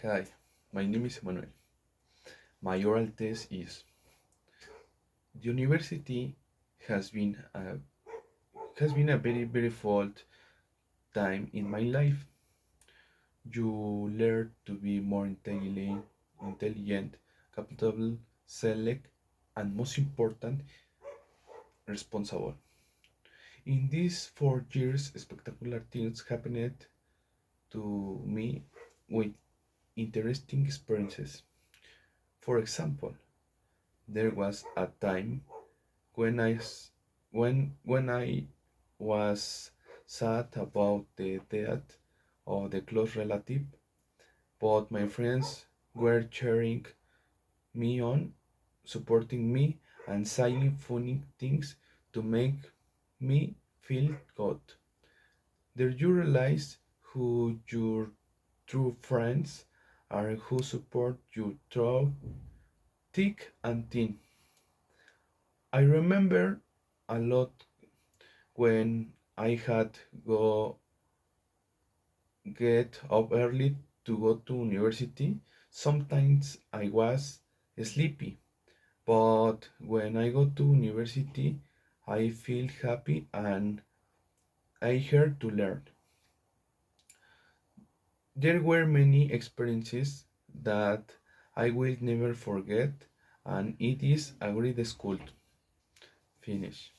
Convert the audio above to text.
Hi, my name is Emmanuel. My oral test is the university has been a very full time in my life. You learn to be more intelligent, capable, select, and most important, responsible. In these 4 years, spectacular things happened to me with interesting experiences. For example, there was a time when I was sad about the death of the close relative, but my friends were cheering me on, supporting me, and saying funny things to make me feel good. There you realize who your true friends are, who support you through thick and thin. I remember a lot when I had go get up early to go to university. Sometimes I was sleepy, but when I go to university, I feel happy and I here to learn. There were many experiences that I will never forget, and it is a great school. Finish.